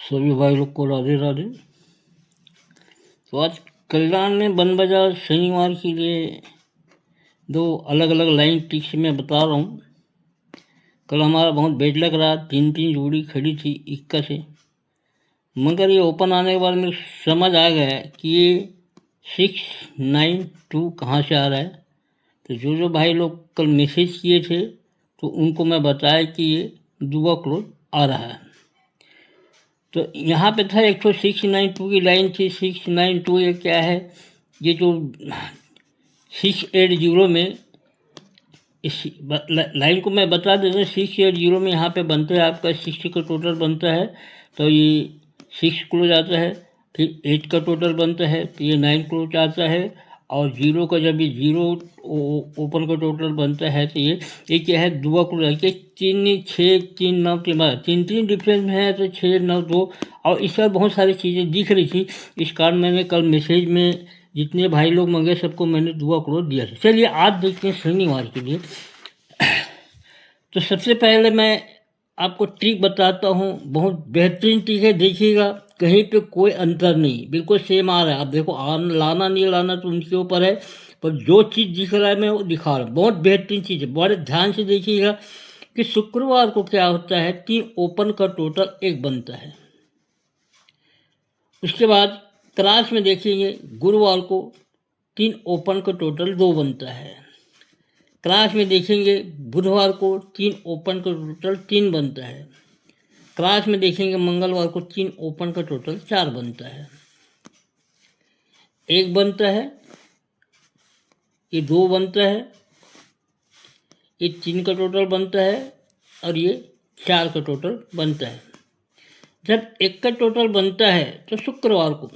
सभी भाई लोग को राधे राधे। तो आज कल्याण में बन बाजार शनिवार के लिए दो अलग अलग लाइन टिक्स मैं बता रहा हूँ। कल हमारा बहुत बेड लग रहा, तीन तीन जोड़ी खड़ी थी इक्का से, मगर ये ओपन आने के बाद मेरे समझ आ गया कि ये 692 कहाँ से आ रहा है। तो जो भाई लोग कल मैसेज किए थे तो उनको मैं बताया कि ये दुआ क्लोज आ रहा है। तो यहाँ पे था एक तो 692 की लाइन थी। 692 ये क्या है, ये जो 680 में इस लाइन को मैं बता देता हूँ। 680 में यहाँ पे बनता है आपका 60 का टोटल बनता है, तो ये 6 क्लोज आता है। फिर 8 का टोटल बनता है तो ये 9 क्लोज आता है। और जीरो का जब ये जीरो ओपन का टोटल बनता है तो ये क्या है, दुआ क्लोज है। तीन 6 3 9 के बाद तीन तीन डिफरेंस में है तो 6 9 2। और इस पर बहुत सारी चीज़ें दिख रही थी, इस कारण मैंने कल मैसेज में जितने भाई लोग मंगे सबको मैंने दुआ क्लोज दिया था। चलिए आज देखते हैं शनिवार के लिए। तो सबसे पहले मैं आपको ट्रिक बताता हूँ, बहुत बेहतरीन ट्रिक है, देखिएगा कहीं पे कोई अंतर नहीं, बिल्कुल सेम आ रहा है। आप देखो लाना नहीं लाना तो उनके ऊपर है, पर जो चीज़ दिख रहा है मैं वो दिखा रहा हूँ। बहुत बेहतरीन चीज़ है, बड़े ध्यान से देखिएगा कि शुक्रवार को क्या होता है, 3 ओपन का टोटल 1 बनता है। उसके बाद क्रॉस में देखेंगे गुरुवार को 3 ओपन का टोटल 2 बनता है। क्रॉस में देखेंगे बुधवार को 3 ओपन का टोटल 3 बनता है। क्रॉस में देखेंगे मंगलवार को 3 ओपन का टोटल 4 बनता है। 1 बनता है, ये 2 बनता है, ये 3 का टोटल बनता है और ये 4 का टोटल बनता है। जब 1 का टोटल बनता है तो शुक्रवार को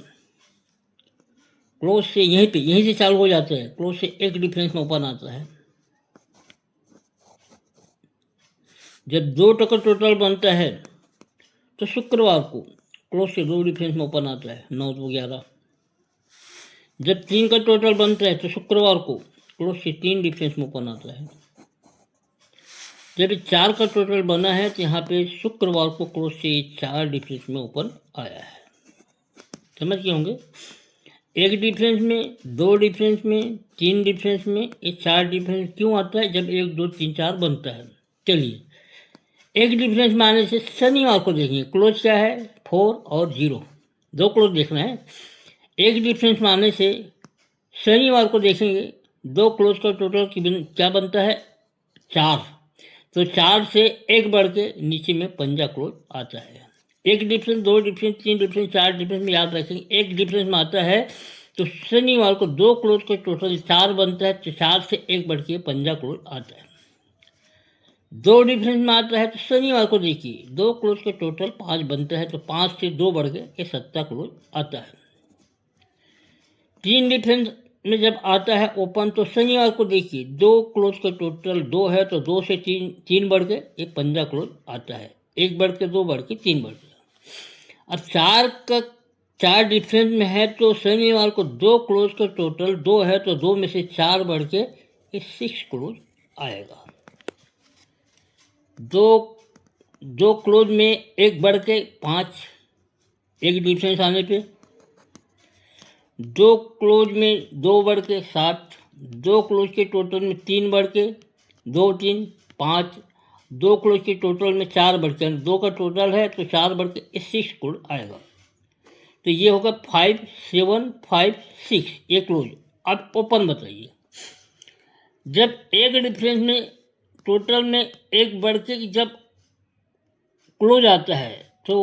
क्लोज से यहीं से चालू हो जाता है, क्लोज से 1 डिफरेंस में ओपन आता है। जब 2 का टोटल बनता है तो शुक्रवार को क्लोज से 2 डिफरेंस में ओपन आता है, 9 2 11। जब 3 का टोटल बनता है तो शुक्रवार को क्लोज से 3 डिफरेंस में ओपन आता है। जब 4 का टोटल बना है तो यहाँ पे शुक्रवार को क्लोज से 4 डिफरेंस में ओपन आया है। समझ गए होंगे, 1 डिफरेंस में, 2 डिफरेंस में, 3 डिफरेंस में, ये 4 डिफरेंस क्यों आता है जब 1 2 3 4 बनता है। चलिए 1 डिफरेंस में आने से शनिवार को देखेंगे क्लोज क्या है, 4 और 0, 2 क्लोज देखना है। 1 डिफरेंस में आने से शनिवार को देखेंगे 2 क्लोज का टोटल क्या बनता है, 4। तो 4 से 1 बढ़ के नीचे में पंजा क्लोज आता है। 1 डिफरेंस, 2 डिफरेंस, 3 डिफरेंस, 4 डिफरेंस में याद रखेंगे 1 डिफरेंस में आता है तो शनिवार को 2 क्लोज का टोटल 4 बनता है, तो 4 से 1 बढ़ के पंजा क्लोज आता है। 2 डिफरेंस में आता है तो शनिवार को देखिए 2 क्लोज का टोटल 5 बनता है, तो 5 से 2 बढ़ के ये 7 क्लोज आता है। 3 डिफरेंस में जब आता है ओपन तो शनिवार को देखिए 2 क्लोज का टोटल 2 है, तो 2 से 3 बढ़ के एक पंजा क्लोज आता है, 1 बढ़ के 2 बढ़ के 3 बढ़ के। अब 4 डिफरेंस में है तो शनिवार को 2 क्लोज का टोटल 2 है, तो 2 में से 4 बढ़ के ये 6 क्लोज आएगा। 2 क्लोज में 1 बढ़ के 5, 1 डिफरेंस आने पे। 2 क्लोज में 2 बढ़ के 7, 2 क्लोज के टोटल में 3 बढ़ के 2 3 5, 2 क्लोज के टोटल में 4 बढ़ के, 2 का टोटल है तो 4 बढ़ के 6 क्लोज आएगा। तो ये होगा 5 7 5 6 ये क्लोज। अब ओपन बताइए, जब 1 डिफरेंस में टोटल में 1 बढ़ के जब क्लोज आता है तो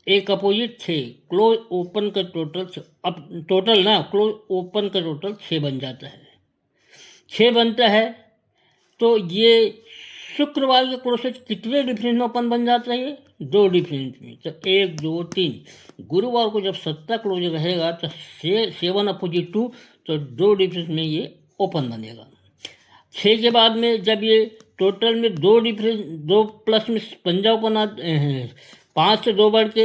एक अपोजिट 6 क्लोज ओपन का टोटल, अब टोटल ना क्लोज ओपन का टोटल 6 बन जाता है। 6 बनता है तो ये शुक्रवार के क्लोज से कितने डिफरेंस में ओपन बन जाता है, ये 2 डिफरेंस में, तो 1 2 3। गुरुवार को जब 7 क्लोज रहेगा तो 7 अपोजिट 2, तो 2 डिफरेंस में ये ओपन बनेगा। 6 के बाद में जब ये टोटल में 2 डिफरेंस, 2 प्लस में पंजा ओपन 5 से 2 बढ़ के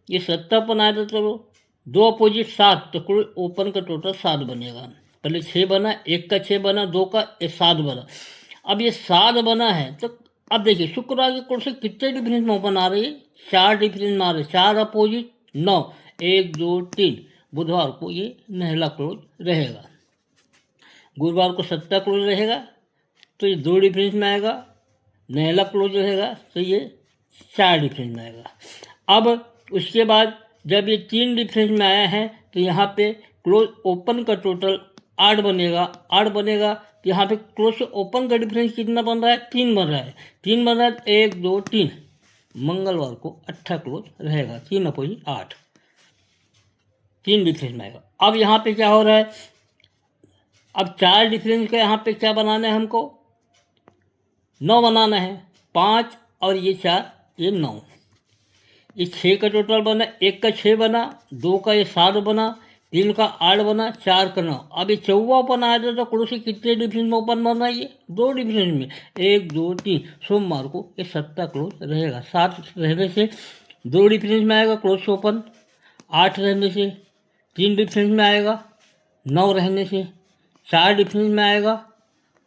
ये 7 ओपन आया था, तो 2 अपोजिट 7, तो कुल ओपन का टोटल 7 बनेगा। पहले 6 बना, 1 का 6 बना, 2 का 7 बना। अब ये 7 बना है तो अब देखिए शुक्रवार के क्लोज से कितने डिफरेंस में ओपन आ रही है, 4 डिफरेंस में आ रहे, 4 अपोजिट 9, 1 2 3। बुधवार को ये नहला क्लोज रहेगा, गुरुवार को सत्ता क्लोज रहेगा तो ये 2 डिफरेंस में आएगा, नहला क्लोज रहेगा तो ये 4 डिफरेंस में आएगा। अब उसके बाद जब ये 3 डिफरेंस में आया है तो यहाँ पे क्लोज ओपन का टोटल 8 बनेगा, 8 बनेगा तो यहाँ पे क्लोज से ओपन का डिफरेंस कितना बन रहा है, 3 बन रहा है, 3 बन रहा है, 1 2 3। मंगलवार को 8 क्लोज रहेगा, 3 अपोजिट 8, 3 डिफरेंस में आएगा। अब यहाँ पे क्या हो रहा है, अब 4 डिफरेंस का यहाँ पे क्या बनाना है हमको, 9 बनाना है, 5 और ये 4, ये 9, ये 6 का टोटल बना, 1 का 6 बना, 2 का ये 7 बना, 3 का 8 बना, 4 का 9। अब ये 14 ओपन आया था तो क्लोज से कितने डिफरेंस में ओपन बना, ये 2 डिफरेंस में, 1 2 3। सोमवार को ये 7 क्लोज रहेगा, 7 रहने से 2 डिफरेंस में आएगा क्लोज से ओपन, 8 रहने से 3 डिफरेंस में आएगा, 9 रहने से 4 डिफरेंस में आएगा,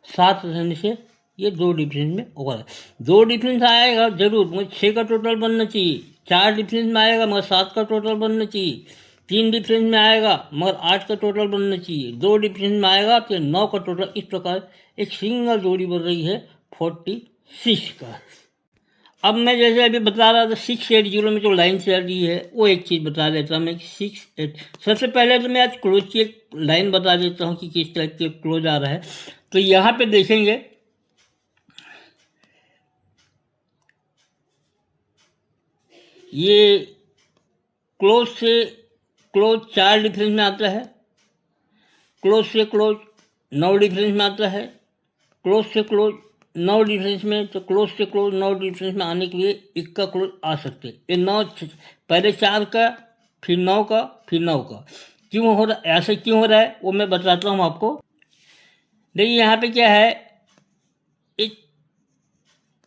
7 रहने से ये 2 डिफरेंस में ओपन है। 2 डिफरेंस आएगा जरूर, मुझे 6 का टोटल बनना चाहिए, 4 डिफरेंस में आएगा मगर 7 का टोटल बनना चाहिए, 3 डिफरेंस में आएगा मगर 8 का टोटल बनना चाहिए, 2 डिफरेंस में आएगा तो 9 का टोटल। इस प्रकार एक सिंगल जोड़ी बन रही है 46 का। अब मैं जैसे अभी बता रहा था 680 में जो लाइन चल रही है वो एक चीज़ बता देता हूँ मैं, 6 8। सबसे पहले तो मैं आज क्लोज की एक लाइन बता देता हूँ कि किस टाइप के क्लोज आ रहा है। तो यहाँ पे देखेंगे ये क्लोज से क्लोज 4 डिफरेंस में आता है, क्लोज से क्लोज 9 डिफरेंस में आता है, क्लोज से क्लोज 9 डिफरेंस में, तो क्लोज से क्लोज 9 डिफरेंस में आने के लिए इक्का क्लोज आ सकते हैं। ये 9 पहले 4 का, फिर 9 का, फिर 9 का। क्यों हो रहा, ऐसे क्यों हो रहा है वो मैं बताता हूँ आपको। देखिए यहाँ पे क्या है, एक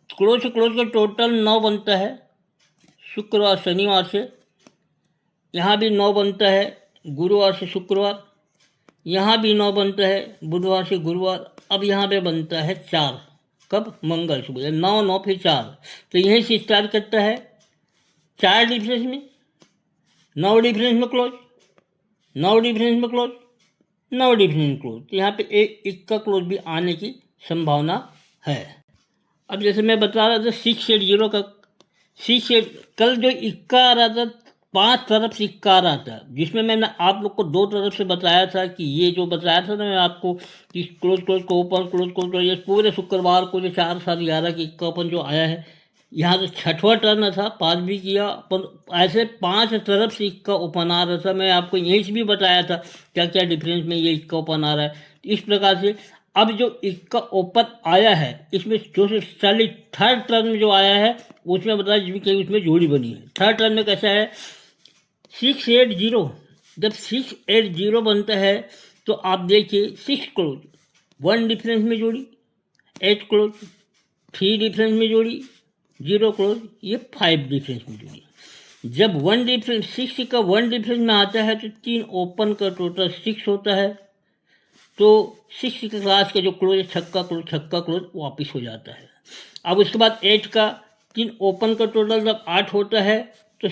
क्लोज से क्लोज का टोटल 9 बनता है शुक्रवार शनिवार से, यहाँ भी 9 बनता है गुरुवार से शुक्रवार, यहाँ भी 9 बनता है बुधवार से गुरुवार। अब यहाँ पे बनता है 4, कब, मंगल सुबह, 9 9 फिर 4। तो यहीं से स्टार्ट करता है 4 डिफरेंस में, 9 डिफरेंस में क्लोज, 9 डिफरेंस में क्लोज, 9 डिफरेंस में क्लोज। तो यहाँ पे एक इक्का क्लोज भी आने की संभावना है। अब जैसे मैं बता रहा था 680 का, 6 कल जो इक्का आ रहा था 5 तरफ से इक्का आ रहा था, जिसमें मैंने आप लोग को 2 तरफ से बताया था कि ये जो बताया था ना मैं आपको कि क्लोज क्लोज को ओपन, क्लोज क्लोज को, ये पूरे शुक्रवार को जो 4 7 11 की इक्का ओपन जो आया है, यहाँ तो 6वां टर्न था, 5 भी किया, पर ऐसे 5 तरफ से इक्का ओपन आ रहा था। मैं आपको यहीं से भी बताया था क्या क्या डिफरेंस में ये इक्का ओपन आ रहा है। इस प्रकार से अब जो इक्का ओपन आया है इसमें जो से 3rd टर्न में जो आया है उसमें बताया जिसमें कहीं उसमें जोड़ी बनी है। 3rd टर्न में कैसा है, 680। जब 680 बनता है तो आप देखिए 6 क्लोज, 1 डिफरेंस में जोड़ी, 8 क्लोज, 3 डिफरेंस में जोड़ी, 0 क्लोज, ये 5 डिफरेंस में जोड़ी। जब 1 डिफरेंस 6 का 1 डिफरेंस में आता है तो 3 ओपन का टोटल 6 होता है। तो 6 के क्लास का जो क्लोज है, छक्का क्लोज वापिस हो जाता है। अब उसके बाद 8 का 3 ओपन का टोटल जब 8 होता है तो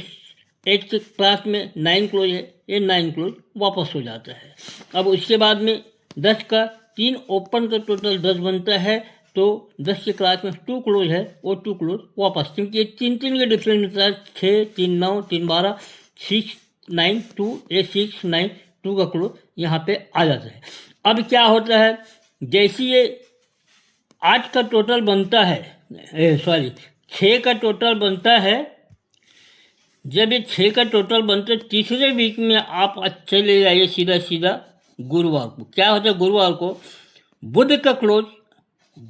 8 के क्लास में 9 क्लोज है, ये 9 क्लोज वापस हो जाता है। अब उसके बाद में 10 का 3 ओपन का टोटल 10 बनता है, तो 10 के क्लास में 2 क्लोज है, वो 2 क्लोज वापस, क्योंकि ये 3 3 के डिफरेंस मिलता है, 6 3 9 3 12, 6 9 2, ये 6 9 2 का क्लोज यहाँ पे आ जाता है। अब क्या होता है, जैसे ये 8 का टोटल बनता है, 6 का टोटल बनता है, जब ये 6 का टोटल बनता है तीसरे वीक में आप चले जाइए सीधा सीधा गुरुवार को। क्या होता है, गुरुवार को बुध का क्लोज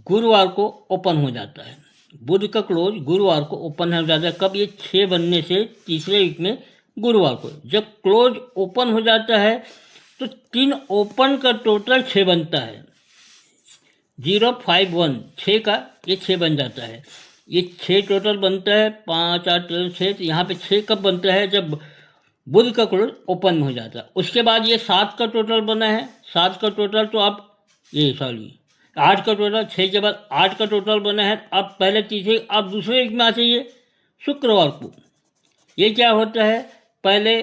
गुरुवार को ओपन हो जाता है, बुध का क्लोज गुरुवार को ओपन हो जाता है। कब, ये 6 बनने से तीसरे वीक में गुरुवार को जब क्लोज ओपन हो जाता है तो 3 ओपन का टोटल 6 बनता है, 0 5 1, 6 का ये 6 बन जाता है। ये 6 टोटल बनता है, 5 8 6। तो यहाँ पे 6 कब बनता है, जब बुध का क्लोज ओपन हो जाता है। उसके बाद ये 7 का टोटल बना है, 7 का टोटल तो आप ये 8 का टोटल, 6 के बाद 8 का टोटल बना है। अब पहले तीसरे, अब दूसरे वीक में आ जाइए शुक्रवार को। ये क्या होता है, पहले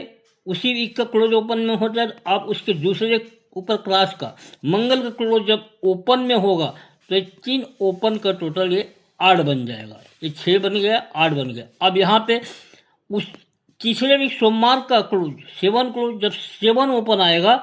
उसी वीक का क्लोज ओपन में होता है, अब उसके दूसरे ऊपर क्लास का मंगल का क्लोज जब ओपन में होगा तो ये 3 ओपन का टोटल ये 8 बन जाएगा। ये 6 बन गया, 8 बन गया। अब यहाँ पे उस तीसरे वीक सोमवार का क्लोज 7 क्लोज, जब 7 ओपन आएगा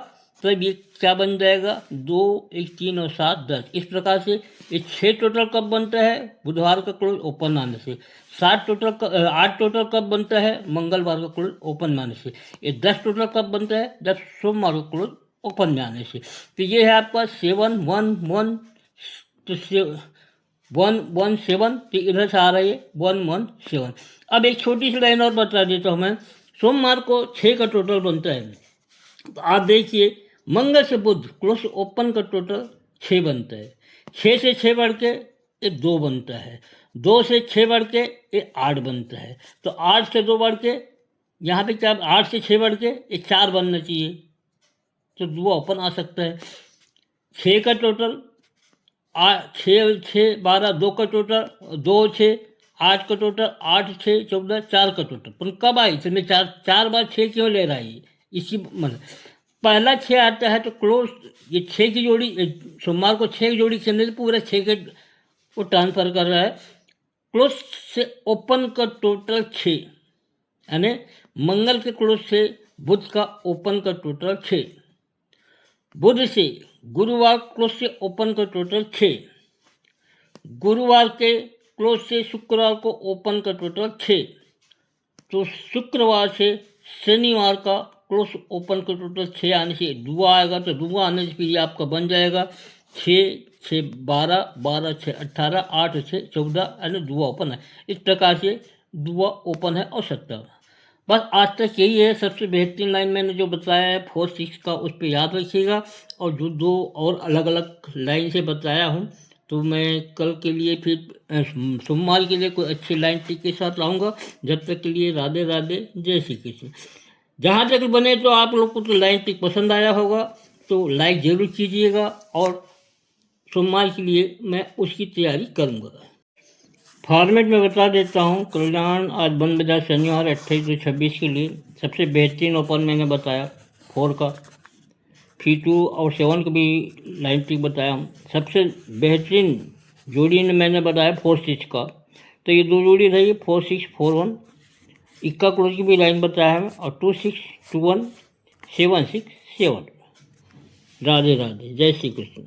तब ये क्या बन जाएगा, 2 1 3 और 7 10। इस प्रकार से ये 6 टोटल कब बनता है, बुधवार का क्लोज ओपन आने से। 8 टोटल कब बनता है, मंगलवार का क्लोज ओपन में आने से। ये 10 टोटल कब बनता है, जब सोमवार का क्लोज ओपन में आने से। तो ये है आपका 7 1 1, तो 1 1 7, तो इधर से आ रहा है 1 1 7। अब एक छोटी सी लाइन और बता देता हूँ मैं। सोमवार को 6 का टोटल बनता है, तो आप देखिए मंगल से बुध क्लोज ओपन का टोटल 6 बनता है। 6 से 6 बढ़ के ये 2 बनता है। 2 से 6 बढ़ के ये 8 बनता है। तो 8 से 2 बढ़ के यहाँ पे क्या, 8 से 6 बढ़ के ये 4 बनना चाहिए, तो 2 ओपन आ सकता है। 6 का टोटल 6 6 12, 2 का टोटल 2 6, 8 का टोटल 8 6 14, 4 का टोटल। पर कब आई, इसमें 4 बार 6 क्यों ले रहा है, इसी मतलब पहला 6 आता है तो क्लोज, ये 6 की जोड़ी, सोमवार को 6 की जोड़ी खेलने से पूरा 6 के वो ट्रांसफर कर रहा है। क्लोज से ओपन का टोटल 6, यानी मंगल के क्लोज से बुध का ओपन का टोटल 6, बुध से गुरुवार क्लोज से ओपन का टोटल 6, गुरुवार के क्लोज से शुक्रवार को ओपन का टोटल 6, तो शुक्रवार से शनिवार का क्लोज ओपन का टोटल 6 आने से दुआ आएगा, तो दुआ आने से फिर ये आपका बन जाएगा 6 6 12 12 6 18 8 6 14, यानी दुआ ओपन है। इस प्रकार से दुआ ओपन है और 17। बस आज तक यही है, सबसे बेहतरीन लाइन मैंने जो बताया है 4 6 का, उस पर याद रखिएगा। और जो 2 और अलग अलग लाइन से बताया हूँ, तो मैं कल के लिए फिर सोमवार के लिए कोई अच्छी लाइन टिक के साथ लाऊंगा। जब तक के लिए राधे राधे, जय श्री कृष्ण। जहाँ तक बने तो आप लोग को तो लाइन टिक पसंद आया होगा, तो लाइक ज़रूर कीजिएगा, और सोमवार के लिए मैं उसकी तैयारी करूँगा। फॉर्मेट में बता देता हूँ। कल्याण आज बंद बाजार शनिवार 28 से 26 के लिए। सबसे बेहतरीन ओपन मैंने बताया 4 का, फिर 2 और 7 का भी लाइन टिक बताया हूँ। सबसे बेहतरीन जोड़ी ने मैंने बताया 4 6 का, तो ये 2 जोड़ी रही 4 6 4 1। इक्का क्लोज की भी लाइन बताया है, और 2 6 2 1 7 6 7। राधे राधे, जय श्री कृष्ण।